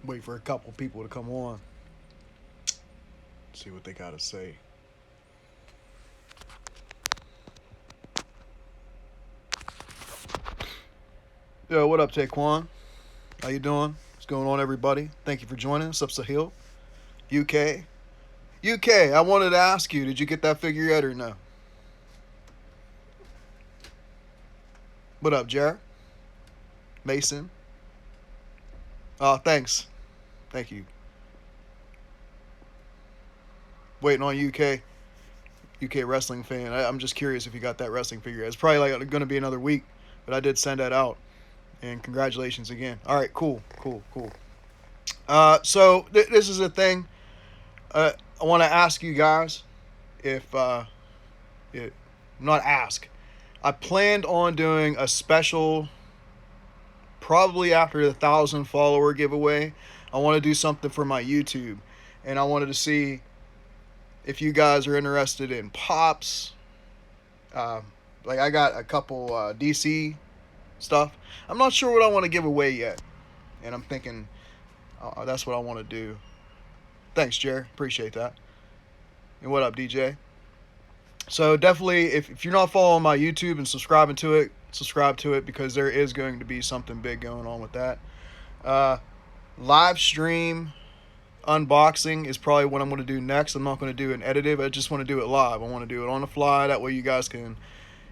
Wait for a couple people to come on. See what they got to say. Yo, what up, Taquan? How you doing? What's going on, everybody? Thank you for joining us. Up Sahil, UK. UK, I wanted to ask you, did you get that figure yet or no? What up, Jared? Mason? Oh, thanks. Thank you. Waiting on UK. UK wrestling fan. I'm just curious if you got that wrestling figure. It's probably like going to be another week, but I did send that out. And congratulations again. All right, cool, cool, cool. This is a thing. I want to ask you guys if it, not ask. I planned on doing a special, probably after the 1,000 follower giveaway. I want to do something for my YouTube, and I wanted to see if you guys are interested in pops. Uh, like I got a couple DC stuff. I'm not sure what I want to give away yet, and I'm thinking that's what I want to do. Thanks, Jer. Appreciate that. And what up, DJ? So definitely, if you're not following my YouTube and subscribing to it, subscribe to it because there is going to be something big going on with that. Uh, Live stream unboxing is probably what I'm going to do next. I'm not going to do an edited. I just want to do it live. I want to do it on the fly. That way you guys can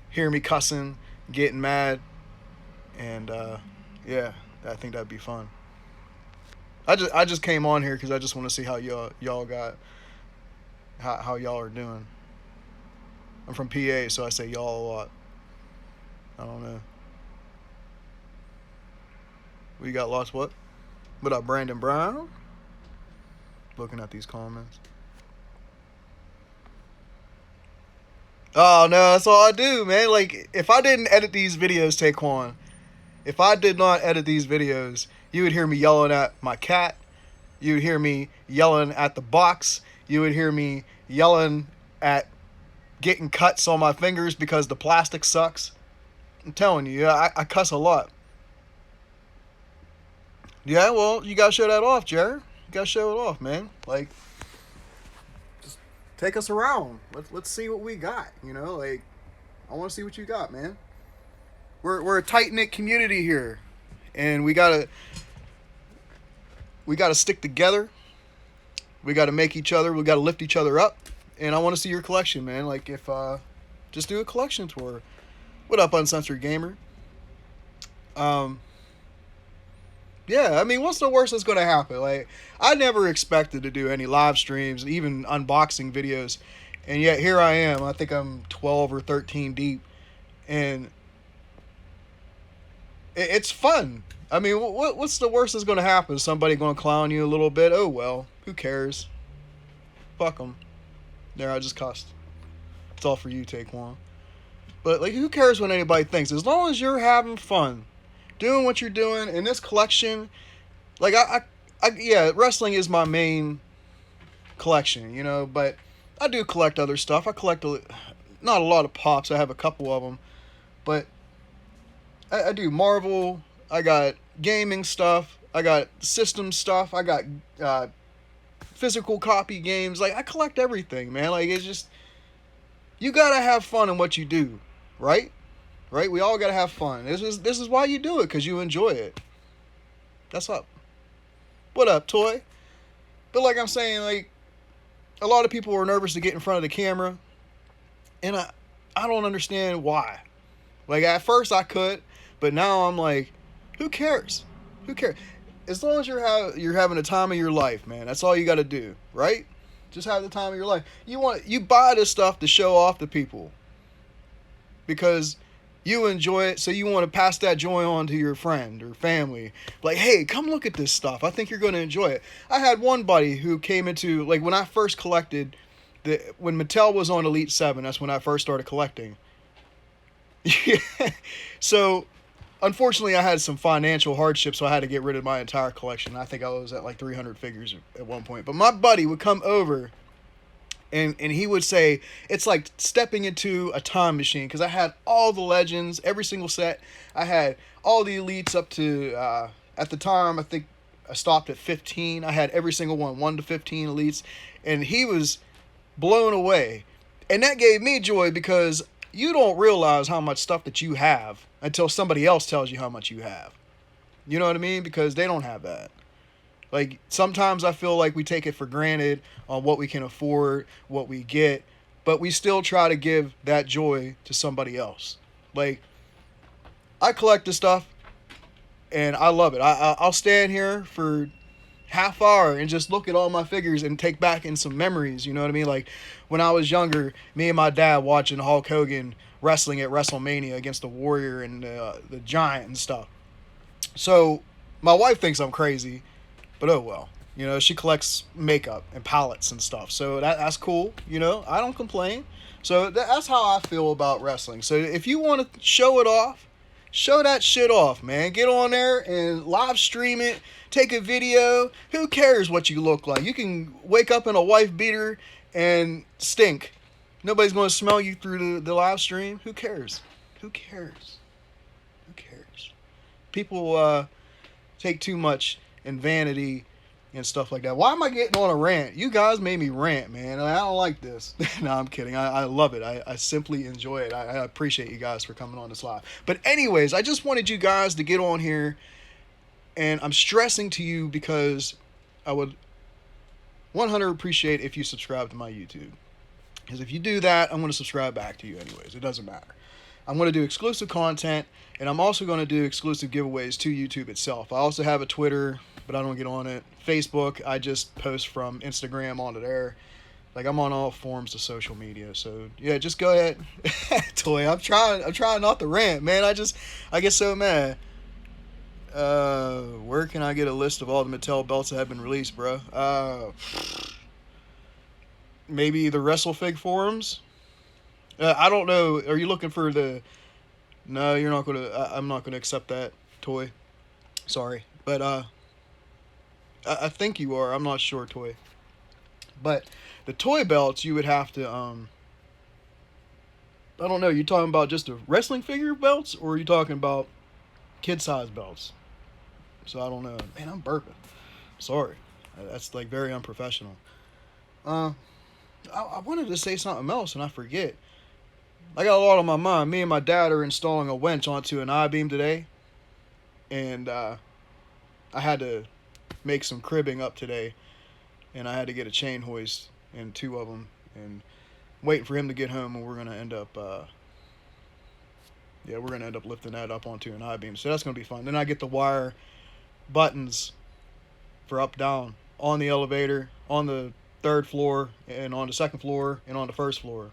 hear me cussing, getting mad, and yeah, I think that'd be fun. I just came on here because I just want to see how y'all got how y'all are doing. I'm from PA, so I say y'all a lot. I don't know. We got lost. What up, Brandon Brown? Looking at these comments. Oh no, that's all I do, man. Like if I didn't edit these videos, Taquan, if I did not edit these videos, you would hear me yelling at my cat. You would hear me yelling at the box. You would hear me yelling at getting cuts on my fingers because the plastic sucks. I'm telling you, I cuss a lot. Yeah, well, you gotta show that off, Jared. You gotta show it off, man. Like, just take us around. Let's see what we got. Like I want to see what you got, man. We're a tight knit community here, and we gotta stick together. We gotta make each other. We gotta lift each other up. And I want to see your collection, man. Like if just do a collection tour. What up, Uncensored Gamer? Um, yeah, I mean, what's the worst that's gonna happen? Like, I never expected to do any live streams, even unboxing videos, and yet here I am. I think I'm 12 or 13 deep, and it's fun. I mean, what's the worst that's gonna happen? Somebody gonna clown you a little bit? Oh well, who cares? Fuck them. There, I just cussed. It's all for you, Take One. But like, who cares what anybody thinks? As long as you're having fun, doing what you're doing in this collection. Like yeah, wrestling is my main collection, But I do collect other stuff. I collect not a lot of pops. I have a couple of them, but I do Marvel. I got gaming stuff. I got system stuff. I got physical copy games. Like I collect everything, man. Like it's just you gotta have fun in what you do, right? Right? We all gotta have fun. This is why you do it, because you enjoy it. That's up. What up, Toy? But like I'm saying, like a lot of people are nervous to get in front of the camera, and I don't understand why. Like at first I could, but now I'm like, who cares? Who cares? As long as you're having the time of your life, man. That's all you got to do, right? Just have the time of your life. You buy this stuff to show off to people because you enjoy it, so you want to pass that joy on to your friend or family. Like, hey, come look at this stuff. I think you're going to enjoy it. I had one buddy who came into, like, when I first collected, when Mattel was on Elite 7, that's when I first started collecting. So, unfortunately, I had some financial hardship, so I had to get rid of my entire collection. I think I was at like 300 figures at one point. But my buddy would come over, and he would say it's like stepping into a time machine, because I had all the legends, every single set. I had all the elites up to at the time, I think I stopped at 15. I had every single one, 1 to 15 elites, and he was blown away. And that gave me joy because you don't realize how much stuff that you have until somebody else tells you how much you have. You know what I mean? Because they don't have that. Like, sometimes I feel like we take it for granted on what we can afford, what we get, but we still try to give that joy to somebody else. Like, I collect this stuff and I love it. I'll stand here for half hour and just look at all my figures and take back in some memories. You know what I mean? Like, when I was younger, me and my dad watching Hulk Hogan wrestling at WrestleMania against the Warrior and the Giant and stuff. So my wife thinks I'm crazy, but oh well. You know, she collects makeup and palettes and stuff. So that's cool. You know, I don't complain. So that's how I feel about wrestling. So if you want to show it off, show that shit off, man. Get on there and live stream it. Take a video. Who cares what you look like? You can wake up in a wife beater and stink. Nobody's going to smell you through the live stream. Who cares? Who cares? Who cares? People take too much in vanity and stuff like that. Why am I getting on a rant? You guys made me rant, man. I don't like this. No, I'm kidding. I love it. I simply enjoy it. I appreciate you guys for coming on this live. But anyways, I just wanted you guys to get on here, and I'm stressing to you because I would 100 appreciate if you subscribe to my YouTube. Because if you do that, I'm going to subscribe back to you anyways. It doesn't matter. I'm going to do exclusive content, and I'm also going to do exclusive giveaways to YouTube itself. I also have a Twitter, but I don't get on it. Facebook, I just post from Instagram onto there. Like, I'm on all forms of social media. So yeah, just go ahead. Toy, I'm trying not to rant, man. I get so mad. Where can I get a list of all the Mattel belts that have been released, bro? Maybe the WrestleFig forums. I don't know. Are you looking for the? No, you're not gonna. I'm not gonna accept that, Toy. Sorry, but I think you are. I'm not sure, Toy. But the toy belts, you would have to. I don't know. You talking about just the wrestling figure belts, or are you talking about kid size belts? So I don't know. Man, I'm burping. Sorry, that's like very unprofessional. I wanted to say something else and I forget. I got a lot on my mind. Me and my dad are installing a winch onto an I-beam today, and I had to make some cribbing up today, and I had to get a chain hoist and 2 of them, and waiting for him to get home, and we're gonna end up lifting that up onto an I-beam. So that's gonna be fun. Then I get the wire buttons for up down on the elevator, on the 3rd floor, and on the 2nd floor, and on the 1st floor.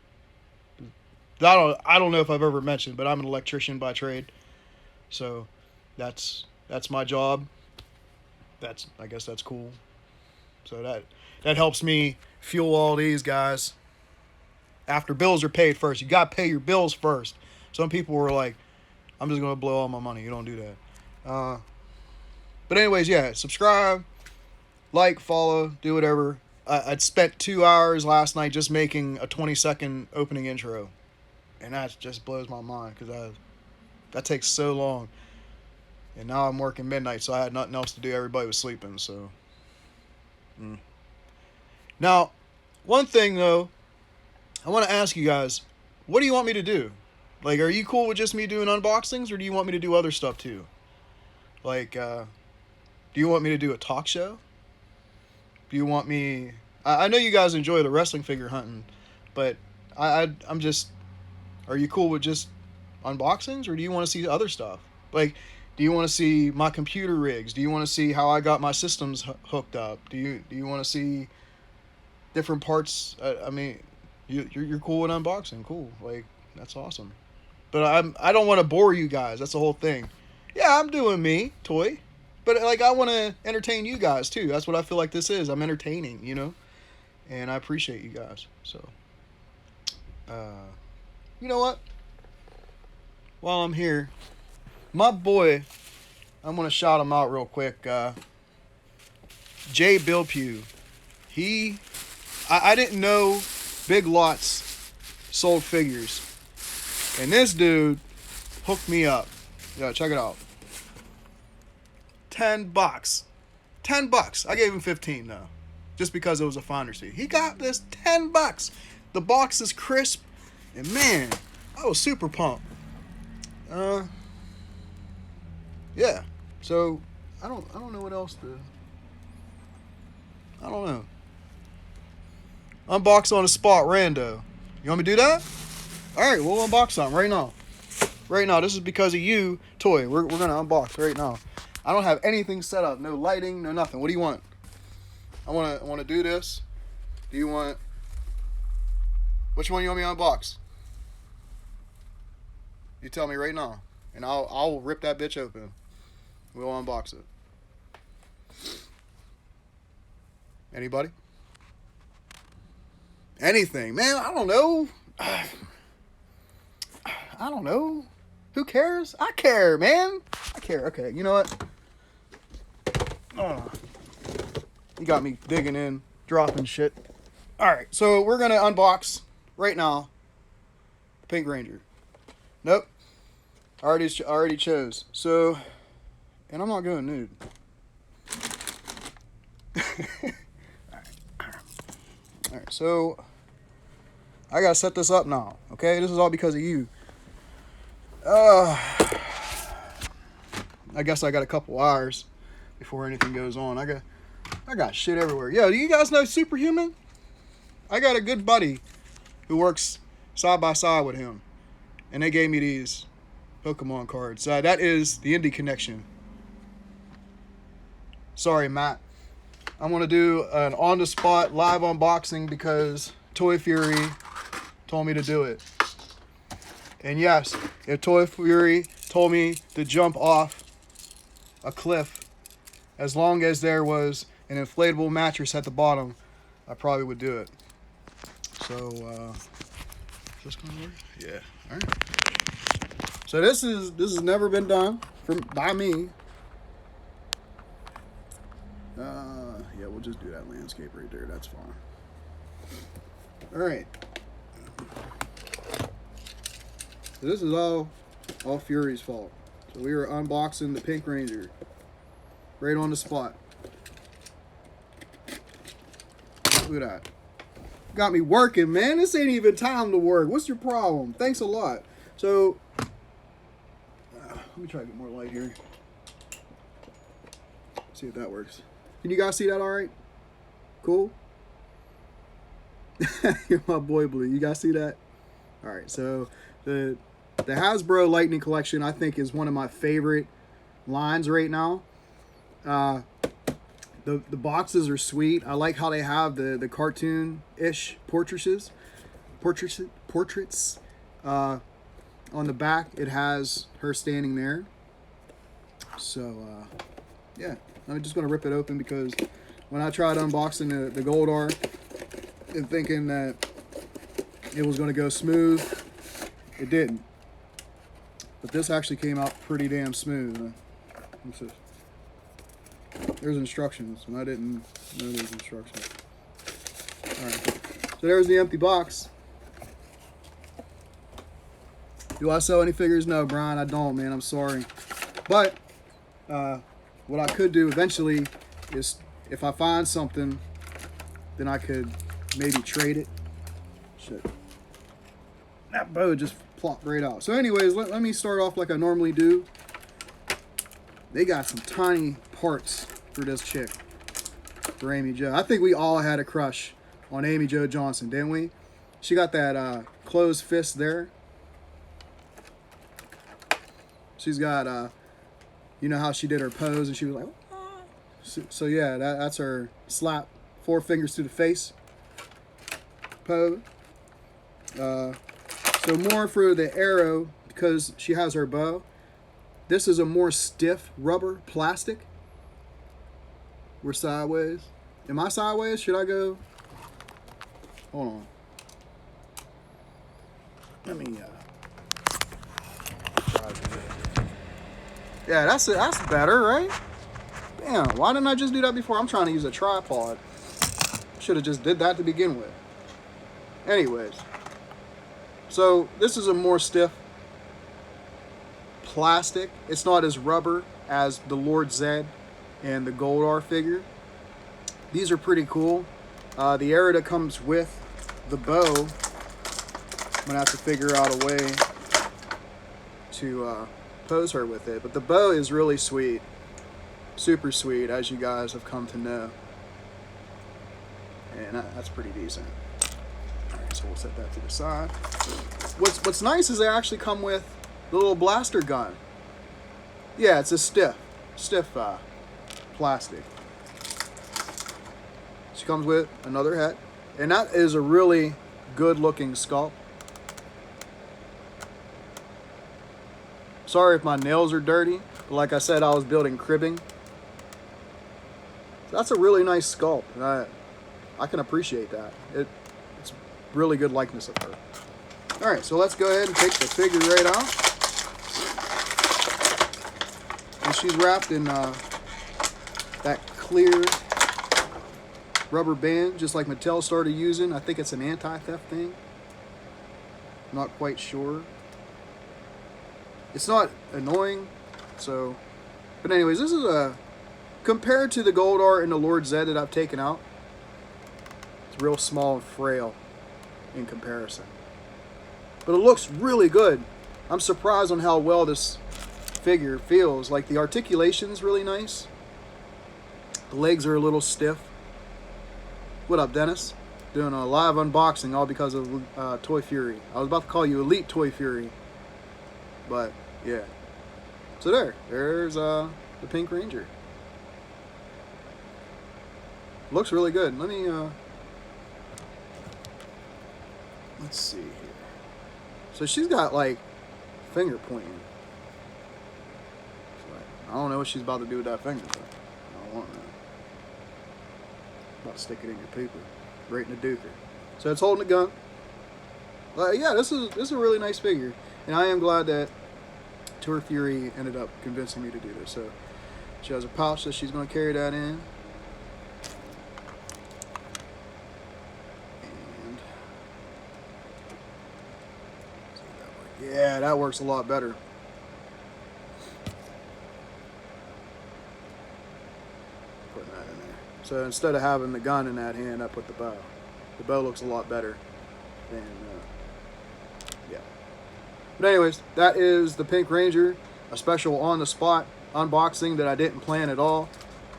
I don't know if I've ever mentioned, but I'm an electrician by trade, so that's my job. I guess that's cool. So that helps me fuel all these guys. After bills are paid first, you gotta pay your bills first. Some people were like, "I'm just gonna blow all my money." You don't do that. But anyways, yeah, subscribe, like, follow, do whatever. I'd spent 2 hours last night just making a 20-second opening intro. And that just blows my mind because that takes so long. And now I'm working midnight, so I had nothing else to do. Everybody was sleeping, so. Now, one thing, though, I want to ask you guys, what do you want me to do? Like, are you cool with just me doing unboxings, or do you want me to do other stuff, too? Like, do you want me to do a talk show? Do you want me... I know you guys enjoy the wrestling figure hunting, but I'm just... Are you cool with just unboxings, or do you want to see other stuff? Like, do you want to see my computer rigs? Do you want to see how I got my systems hooked up? Do you want to see different parts? I mean, you're cool with unboxing. Cool. Like, that's awesome. But I don't want to bore you guys. That's the whole thing. Yeah, I'm doing me, Toy. But, like, I want to entertain you guys, too. That's what I feel like this is. I'm entertaining, you know? And I appreciate you guys. So, you know what? While I'm here, my boy, I'm going to shout him out real quick. Jay Bilpew. I didn't know Big Lots sold figures. And this dude hooked me up. Yeah, check it out. $10. $10. $10. I gave him 15 though, just because it was a Finder seat. He got this $10. The box is crisp, and man, I was super pumped. Yeah. So I don't know what else to. I don't know. Unbox on the spot, rando. You want me to do that? All right, we'll unbox something right now. Right now, this is because of you, Toy. We're gonna unbox right now. I don't have anything set up, no lighting, no nothing. What do you want? I wanna do this. Do you want? Which one you want me to unbox? You tell me right now, and I'll rip that bitch open. We'll unbox it. Anybody? Anything, man. I don't know. I don't know. Who cares? I care, man. I care. Okay, you know what? Oh, you got me digging in, dropping shit. All right, so we're gonna unbox right now. Pink Ranger. Nope. I already chose. So, and I'm not going nude. All right, so I gotta set this up now. Okay, this is all because of you. I guess I got a couple hours before anything goes on. I got shit everywhere. Yo, do you guys know Superhuman? I got a good buddy who works side by side with him, and they gave me these Pokemon cards. That is the Indie Connection. Sorry, Matt. I'm gonna do an on-the-spot live unboxing because Toy Fury told me to do it. And yes, if Toy Fury told me to jump off a cliff, as long as there was an inflatable mattress at the bottom, I probably would do it. So, is this gonna work? Yeah. All right. So this has never been done by me. Yeah, we'll just do that landscape right there. That's fine. All right. So this is all Fury's fault. So we were unboxing the Pink Ranger right on the spot. Look at that. Got me working, man. This ain't even time to work. What's your problem? Thanks a lot. So, let me try to get more light here. See if that works. Can you guys see that all right? Cool? You're my boy Blue. You guys see that? All right, so the Hasbro Lightning Collection, I think, is one of my favorite lines right now. The boxes are sweet. I like how they have the cartoon-ish portraits. On the back, it has her standing there. So, yeah. I'm just going to rip it open because when I tried unboxing the Goldar and thinking that it was going to go smooth, it didn't. But this actually came out pretty damn smooth. There's instructions, and I didn't know there's instructions. Alright, so there's the empty box. Do I sell any figures? No, Brian, I don't, man. I'm sorry. But, what I could do eventually is, if I find something, then I could maybe trade it. Shit. That bow just plopped right out. So anyways, let me start off like I normally do. They got some tiny parts for this chick, for Amy Jo. I think we all had a crush on Amy Jo Johnson, didn't we? She got that closed fist there. She's got, you know how she did her pose and she was like, ah. So yeah, that's her slap 4 fingers to the face pose. So more for the arrow, because she has her bow. This is a more stiff rubber plastic. We're sideways. Am I sideways? Should I go? Hold on. Let me yeah, that's it. That's better, right? Damn, why didn't I just do that before? I'm trying to use a tripod. Should have just did that to begin with. Anyways. So, this is a more stiff plastic. It's not as rubber as the Lord Zed and the Goldar figure. These are pretty cool. The area that comes with the bow, I'm gonna have to figure out a way to pose her with it. But the bow is really sweet, super sweet, as you guys have come to know, and that's pretty decent. All right, so we'll set that to the side. What's nice is they actually come with the little blaster gun. Yeah, it's a stiff plastic. She comes with another head, and that is a really good looking sculpt. Sorry if my nails are dirty, but like I said, I was building cribbing. That's a really nice sculpt, and I can appreciate that. It's really good likeness of her. All right, so let's go ahead and take the figure right out. And she's wrapped in that clear rubber band, just like Mattel started using. I think it's an anti-theft thing. Not quite sure. It's not annoying, so. But anyways, this is compared to the Goldar and the Lord Zed that I've taken out, it's real small and frail in comparison. But it looks really good. I'm surprised on how well this figure feels. Like, the articulation's really nice. The legs are a little stiff. What up, Dennis? Doing a live unboxing all because of Toy Fury. I was about to call you Elite Toy Fury, but yeah. So there's the Pink Ranger. Looks really good. Let me let's see here. So she's got like finger pointing. So I don't know what she's about to do with that finger, but I don't want that. About to stick it in your paper, right in the duker. So it's holding a gun. Yeah, this is a really nice figure, and I am glad that Toy Fury ended up convincing me to do this. So she has a pouch that she's going to carry that in. And yeah, that works a lot better. Putting that in there. So instead of having the gun in that hand, I put the bow. The bow looks a lot better than, yeah. But anyways, that is the Pink Ranger, a special on-the-spot unboxing that I didn't plan at all.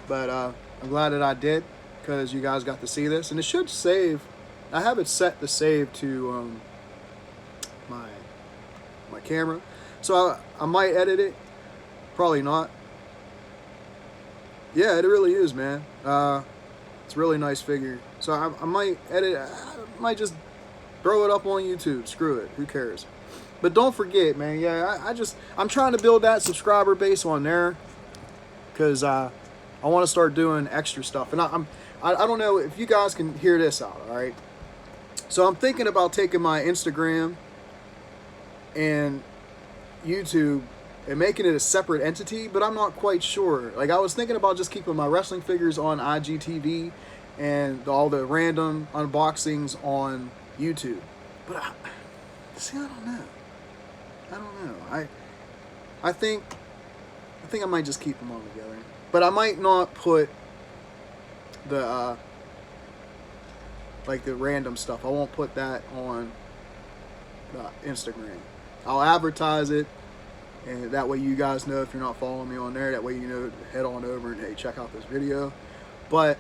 But I'm glad that I did, because you guys got to see this. And it should save. I have it set to save to my camera. So I might edit it. Probably not. Yeah, it really is, man. It's a really nice figure. So I might edit. I might just throw it up on YouTube. Screw it. Who cares? But don't forget, man. Yeah, I'm trying to build that subscriber base on there, because I want to start doing extra stuff. And I don't know if you guys can hear this out. All right. So I'm thinking about taking my Instagram and YouTube and making it a separate entity, but I'm not quite sure. Like, I was thinking about just keeping my wrestling figures on IGTV and all the random unboxings on YouTube. But I don't know. I think I might just keep them all together. But I might not put the like the random stuff. I won't put that on Instagram. I'll advertise it, and that way you guys know if you're not following me on there. That way you know to head on over and, hey, check out this video. But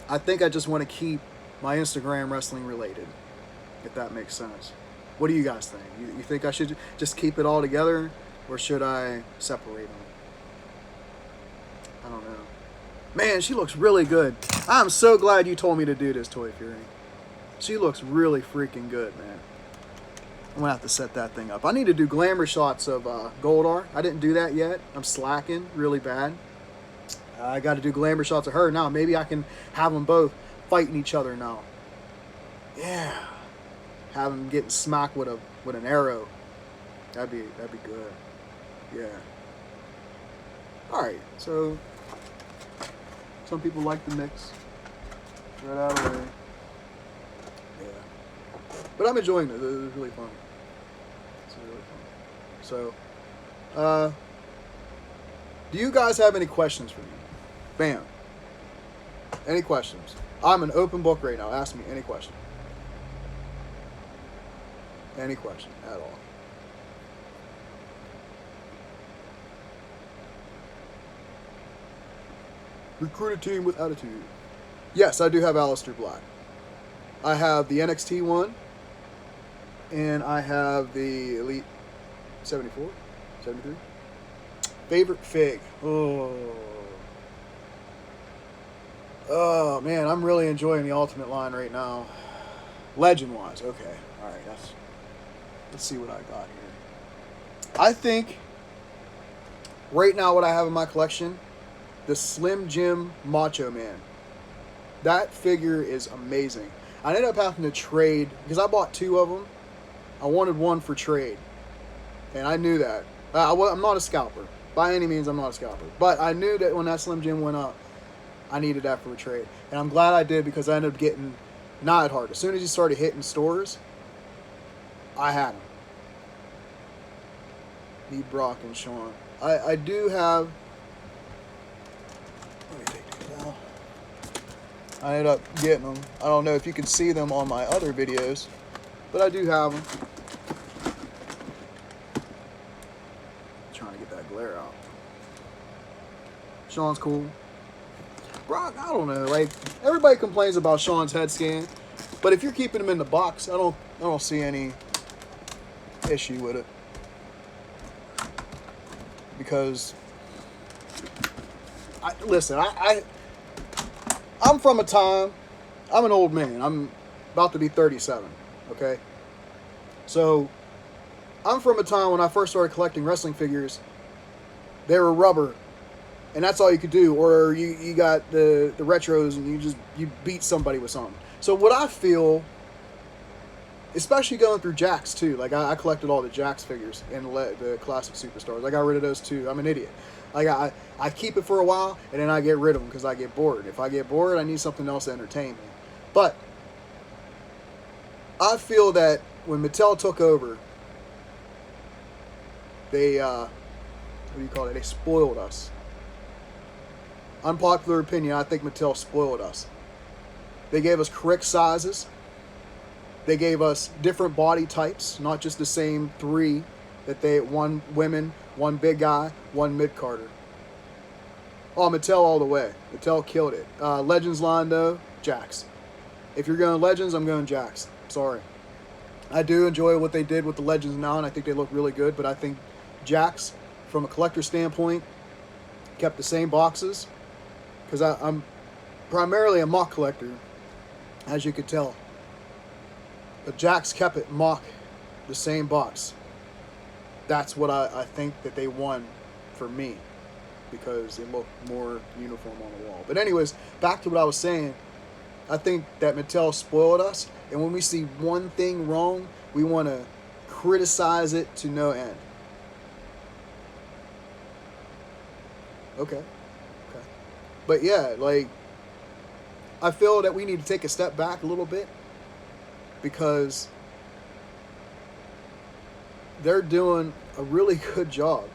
I think I just want to keep my Instagram wrestling related, if that makes sense. What do you guys think? You think I should just keep it all together, or should I separate them? I don't know. Man, she looks really good. I'm so glad you told me to do this, Toy Fury. She looks really freaking good, man. I'm gonna have to set that thing up. I need to do glamour shots of Goldar. I didn't do that yet. I'm slacking really bad. I got to do glamour shots of her now. Maybe I can have them both fighting each other now. Yeah, have them getting smacked with an arrow. That'd be good. Yeah. All right. So some people like the mix. Right out of the way. Yeah. But I'm enjoying it. It's really fun. It's really fun. So, do you guys have any questions for me? Bam. Any questions? I'm an open book right now. Ask me any question. Any question at all. Recruit a team with attitude. Yes, I do have Aleister Black. I have the NXT one, and I have the Elite 74, 73. Favorite fig. Oh man, I'm really enjoying the Ultimate line right now. Legend wise, okay. Alright, let's see what I got here. I think right now what I have in my collection, the Slim Jim Macho Man. That figure is amazing. I ended up having to trade because I bought 2 of them. I wanted one for trade, and I knew that. I'm not a scalper. By any means, I'm not a scalper. But I knew that when that Slim Jim went up, I needed that for a trade. And I'm glad I did because I ended up getting not hard. As soon as he started hitting stores, I had him. Me, Brock, and Sean. I do have... Let me take these out. I ended up getting them. I don't know if you can see them on my other videos, but I do have them. Trying to get that glare out. Sean's cool. Brock, I don't know. Like, everybody complains about Sean's head scan, but if you're keeping him in the box, I don't see any issue with it. Because I'm from a time, I'm an old man. I'm about to be 37, okay? So, I'm from a time when I first started collecting wrestling figures, they were rubber, and that's all you could do. Or you got the retros and you beat somebody with something. So what I feel, especially going through Jakks too, like I collected all the Jakks figures and the classic superstars. I got rid of those too. I'm an idiot. Like I keep it for a while and then I get rid of them because I get bored. If I get bored, I need something else to entertain me. But I feel that when Mattel took over, they what do you call it? They spoiled us. Unpopular opinion, I think Mattel spoiled us. They gave us correct sizes. They gave us different body types, not just the same 3 that one women, 1 big guy, 1 mid-carder. Oh, Mattel all the way. Mattel killed it. Legends line though, Jakks. If you're going Legends, I'm going Jakks. Sorry. I do enjoy what they did with the Legends now, and I think they look really good, but I think Jakks, from a collector standpoint, kept the same boxes. Because I'm primarily a mock collector, as you could tell. But Jakks kept it mock, the same box. That's what I think that they won for me, because it looked more uniform on the wall. But anyways, back to what I was saying. I think that Mattel spoiled us, and when we see one thing wrong, we want to criticize it to no end. Okay. But yeah, like, I feel that we need to take a step back a little bit, because they're doing a really good job.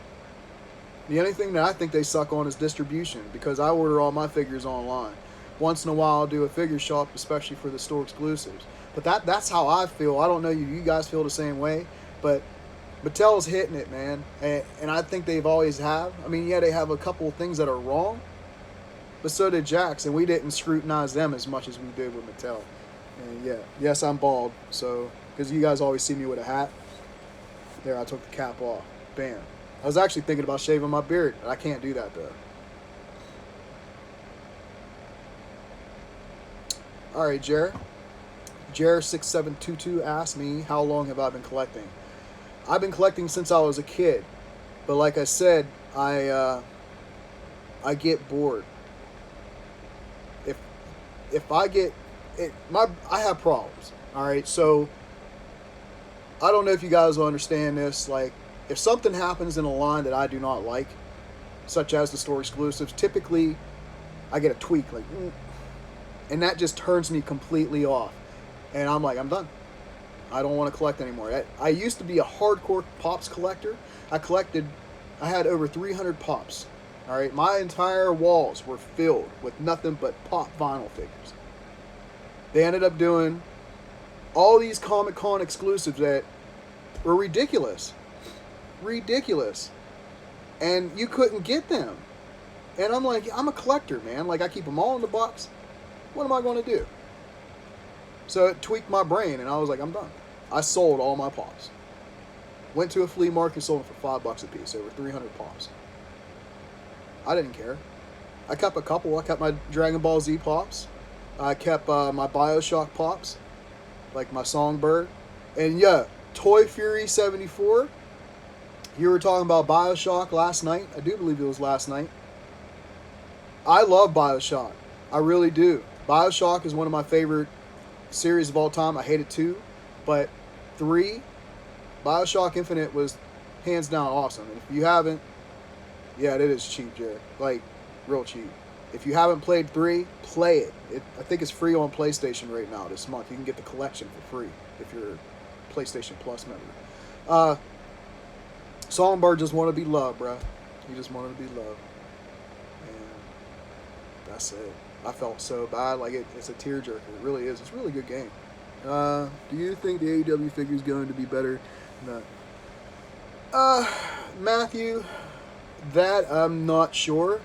The only thing that I think they suck on is distribution, because I order all my figures online. Once in a while I'll do a figure shop, especially for the store exclusives. But that's how I feel. I don't know you guys feel the same way, but Mattel's hitting it, man. And I think they've always have. I mean, yeah, they have a couple of things that are wrong, but so did Jakks, and we didn't scrutinize them as much as we did with Mattel. And yeah, yes, I'm bald, so, because you guys always see me with a hat. There, I took the cap off. Bam. I was actually thinking about shaving my beard, but I can't do that, though. Alright, Jer6722 asked me, how long have I been collecting? I've been collecting since I was a kid. But like I said, I get bored. If I get... I have problems. Alright, so... I don't know if you guys will understand this. Like, if something happens in a line that I do not like, such as the store exclusives, typically I get a tweak, like, and that just turns me completely off. And I'm like, I'm done. I don't want to collect anymore. I used to be a hardcore Pops collector. I had over 300 Pops. All right, my entire walls were filled with nothing but pop vinyl figures. They ended up doing all these Comic Con exclusives that were ridiculous, ridiculous, and you couldn't get them. And I'm like, I'm a collector, man. Like, I keep them all in the box. What am I going to do? So it tweaked my brain, and I was like, I'm done. I sold all my pops. Went to a flea market, sold them for $5 a piece, over 300 pops. I didn't care. I kept a couple. I kept my Dragon Ball Z pops. I kept my Bioshock pops, like my Songbird. And yeah, Toy Fury 74. You were talking about Bioshock last night. I do believe it was last night. I love Bioshock. I really do. Bioshock is one of my favorite series of all time. I hate it too. But 3, Bioshock Infinite was hands down awesome. And if you haven't, yeah, it is cheap, Jared. Like, real cheap. If you haven't played 3, play it. I think it's free on PlayStation right now this month. You can get the collection for free if you're a PlayStation Plus member. Songbird just wanted to be loved, bruh. He just wanted to be loved. And that's it. I felt so bad. Like, it's a tearjerker. It really is. It's a really good game. Do you think the AEW figure is going to be better? No. Matthew, that I'm not sure.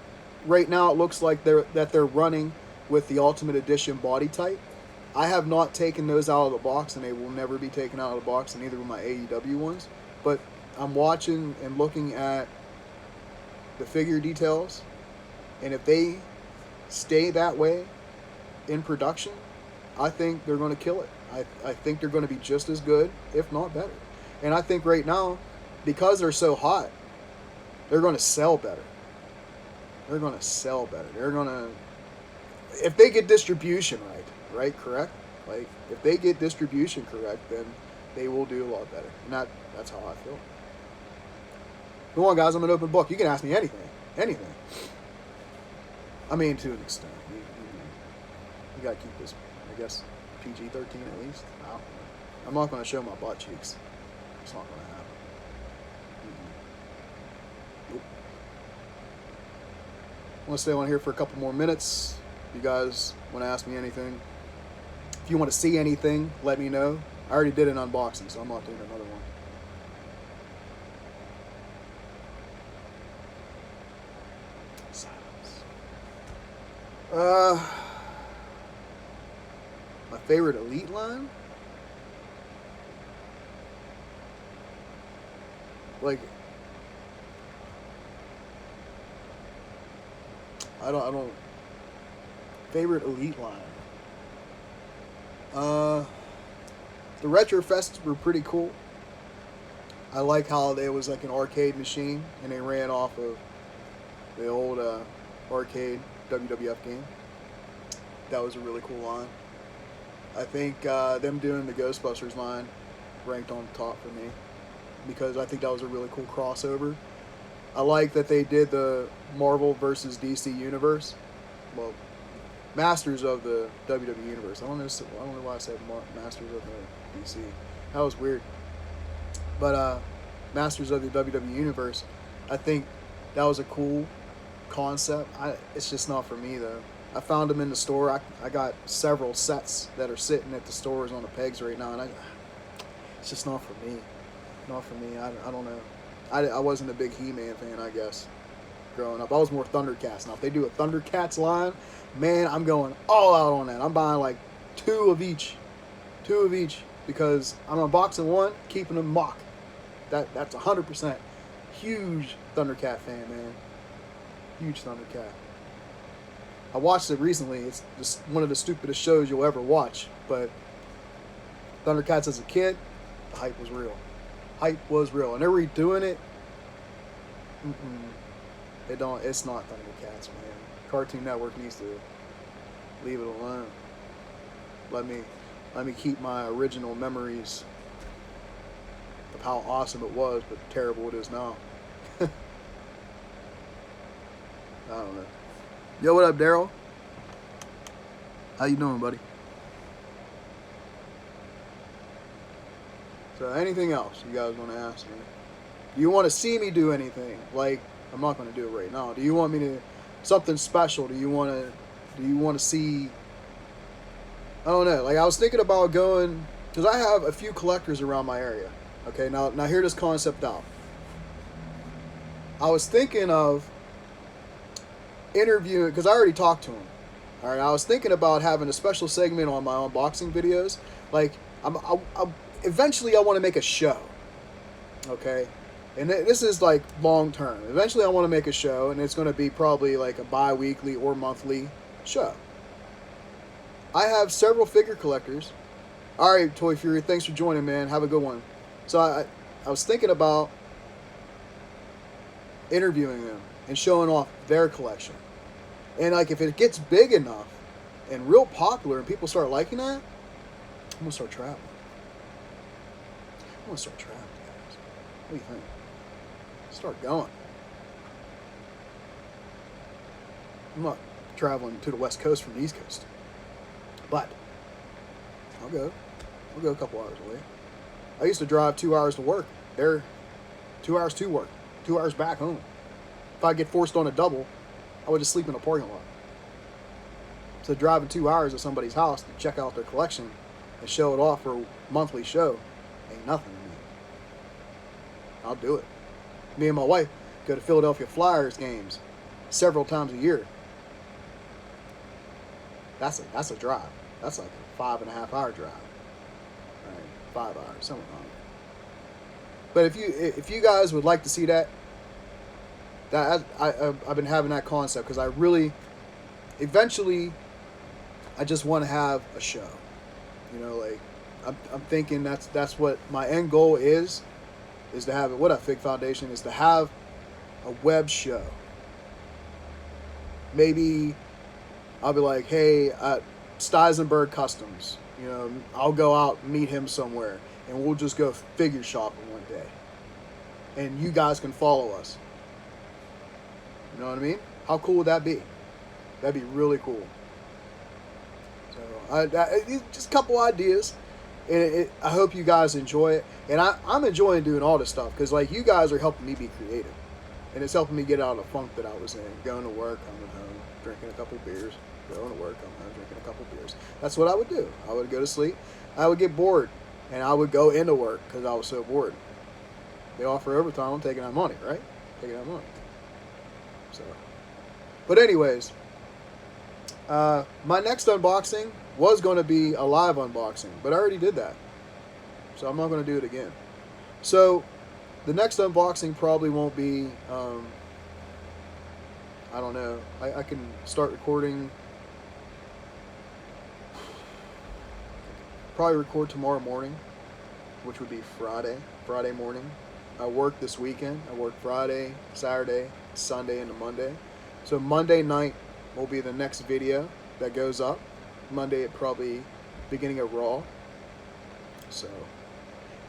Right now, it looks like they're running with the Ultimate Edition body type. I have not taken those out of the box, and they will never be taken out of the box, and neither will my AEW ones. But I'm watching and looking at the figure details, and if they stay that way in production, I think they're going to kill it. I think they're going to be just as good, if not better. And I think right now, because they're so hot, they're going to sell better. They're going to sell better. They're going to, if they get distribution right, correct? Like, if they get distribution correct, then they will do a lot better. And that's how I feel. Come on, guys, I'm an open book. You can ask me anything. I mean, to an extent. You got to keep this, I guess, PG-13 at least. I don't know. I'm not going to show my butt cheeks. It's not going to happen. Nope. I'm going to stay on here for a couple more minutes. If you guys want to ask me anything. If you want to see anything, let me know. I already did an unboxing, so I'm not doing another one. My favorite Elite line? Like, I don't favorite Elite line. The Retro Fests were pretty cool. I like how it was like an arcade machine, and they ran off of the old arcade WWF game. That was a really cool line. I think them doing the Ghostbusters line ranked on top for me, because I think that was a really cool crossover. I like that they did the Marvel versus DC universe. Well, Masters of the WWE universe. I don't know why I said Masters of the DC. That was weird. But Masters of the WWE universe, I think that was a cool concept. It's just not for me though. I found them in the store. I got several sets that are sitting at the stores on the pegs right now, and it's just not for me. Not for me. I don't know. I wasn't a big He-Man fan, I guess, growing up. I was more Thundercats. Now, if they do a Thundercats line, man, I'm going all out on that. I'm buying like 2 of each. 2 of each, because I'm unboxing one, keeping them mock. That's 100%. Huge Thundercat fan, man. Huge Thundercat. I watched it recently. It's just one of the stupidest shows you'll ever watch. But Thundercats as a kid, the hype was real. Hype was real. And they're redoing it. It's not Thundercats, man. Cartoon Network needs to leave it alone. Let me keep my original memories of how awesome it was, but terrible it is now. I don't know. Yo, what up, Daryl? How you doing, buddy? So, anything else you guys want to ask me? You want to see me do anything? Like, I'm not going to do it right now. Do you want me to something special? Do you want to see? I don't know. Like I was thinking about going because I have a few collectors around my area. Okay, now hear this concept out. I was thinking of interviewing because I already talked to him. All right, I was thinking about having a special segment on my unboxing videos. Like, eventually I want to make a show. Okay, and this is like long term. Eventually I want to make a show, and it's going to be probably like a bi-weekly or monthly show. I have several figure collectors. All right, Toy Fury, thanks for joining, man. Have a good one. So I was thinking about interviewing them and showing off their collection. And like if it gets big enough and real popular and people start liking that, I'm gonna start traveling. I'm gonna start traveling, guys. What do you think? Start going. I'm not traveling to the West Coast from the East Coast, but I'll go a couple hours away. I used to drive 2 hours to work. There, 2 hours to work, 2 hours back home. If I get forced on a double, I would just sleep in a parking lot. So driving 2 hours to somebody's house to check out their collection and show it off for a monthly show ain't nothing to me. I'll do it. Me and my wife go to Philadelphia Flyers games several times a year. That's a drive. That's like a 5.5 hour drive. All right, 5 hours, something like that. But if you guys would like to see that I've been having that concept because I really, eventually, I just want to have a show. You know, like I'm thinking that's what my end goal is to have it. What up, Fig Foundation? Is to have a web show. Maybe I'll be like, hey, Steisenberg Customs. You know, I'll go out and meet him somewhere, and we'll just go figure shopping one day, and you guys can follow us. You know what I mean? How cool would that be? That'd be really cool. So, just a couple ideas, and I hope you guys enjoy it. And I'm enjoying doing all this stuff because, like, you guys are helping me be creative, and it's helping me get out of the funk that I was in. Going to work, coming home, drinking a couple beers. Going to work, coming home, drinking a couple beers. That's what I would do. I would go to sleep. I would get bored, and I would go into work because I was so bored. They offer overtime. I'm taking that money, right? Taking that money. So, but anyways, my next unboxing was going to be a live unboxing, but I already did that, so I'm not going to do it again. So, the next unboxing probably won't be, I don't know, I can start recording, probably record tomorrow morning, which would be Friday morning. I work this weekend. I work Friday, Saturday, Sunday, and Monday. So Monday night will be the next video that goes up. Monday at probably beginning of Raw. So,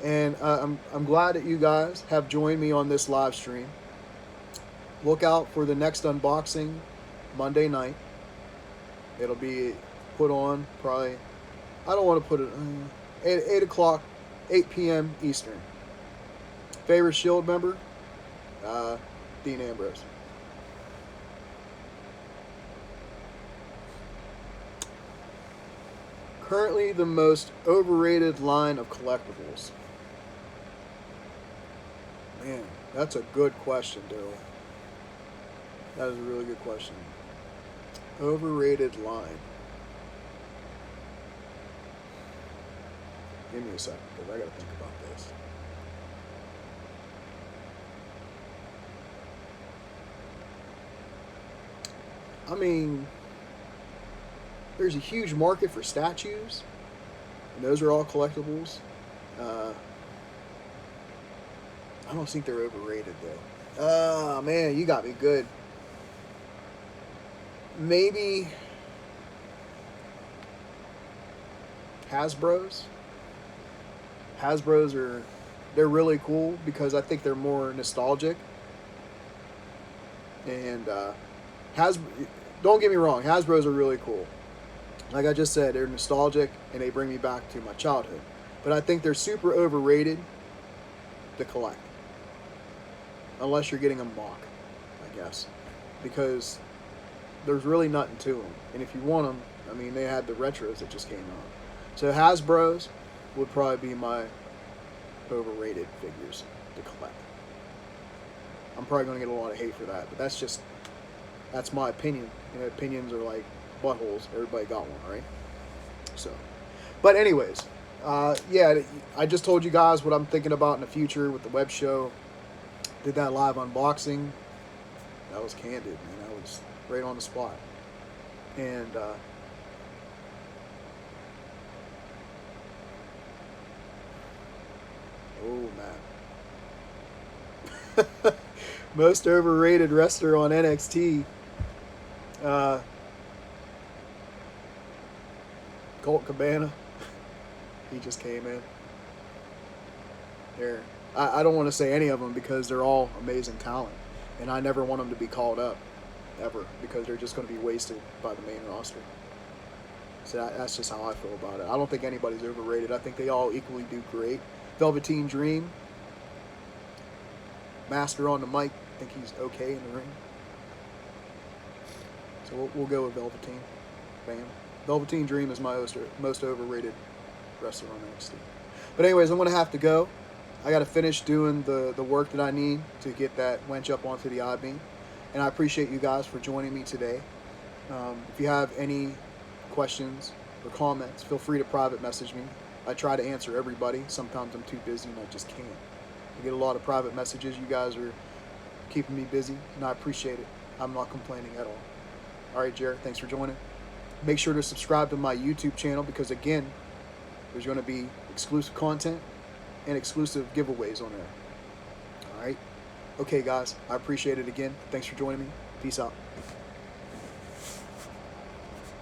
and I'm glad that you guys have joined me on this live stream. Look out for the next unboxing Monday night. It'll be put on probably, I don't want to put it, 8 o'clock, 8 p.m. Eastern. Favorite Shield member? Dean Ambrose. Currently the most overrated line of collectibles. Man, that's a good question, Daryl. That is a really good question. Overrated line. Give me a second, because I got to think about this. I mean, there's a huge market for statues, and those are all collectibles. I don't think they're overrated, though. Oh, man, you got me good. Maybe Hasbro's. Hasbro's they're really cool because I think they're more nostalgic. And don't get me wrong, Hasbro's are really cool. Like I just said, they're nostalgic and they bring me back to my childhood. But I think they're super overrated to collect. Unless you're getting a mock. I guess, because there's really nothing to them. And if you want them, I mean, they had the retros that just came out. So Hasbro's would probably be my overrated figures to collect. I'm probably going to get a lot of hate for that, but that's my opinion. You know, opinions are like buttholes. Everybody got one, right? So, but anyways, yeah, I just told you guys what I'm thinking about in the future with the web show. Did that live unboxing. That was candid, man. That was right on the spot. And oh man, most overrated wrestler on NXT. Colt Cabana. He just came in. There. I don't want to say any of them because they're all amazing talent. And I never want them to be called up. Ever. Because they're just going to be wasted by the main roster. So that's just how I feel about it. I don't think anybody's overrated. I think they all equally do great. Velveteen Dream. Master on the mic. I think he's okay in the ring. So we'll go with Velveteen. Bam. Velveteen Dream is my most overrated wrestler on NXT. But anyways, I'm going to have to go. I got to finish doing the work that I need to get that wench up onto the I-beam. And I appreciate you guys for joining me today. If you have any questions or comments, feel free to private message me. I try to answer everybody. Sometimes I'm too busy and I just can't. I get a lot of private messages. You guys are keeping me busy, and I appreciate it. I'm not complaining at all. All right, Jared, thanks for joining. Make sure to subscribe to my YouTube channel because, again, there's going to be exclusive content and exclusive giveaways on there. All right? Okay, guys, I appreciate it again. Thanks for joining me. Peace out.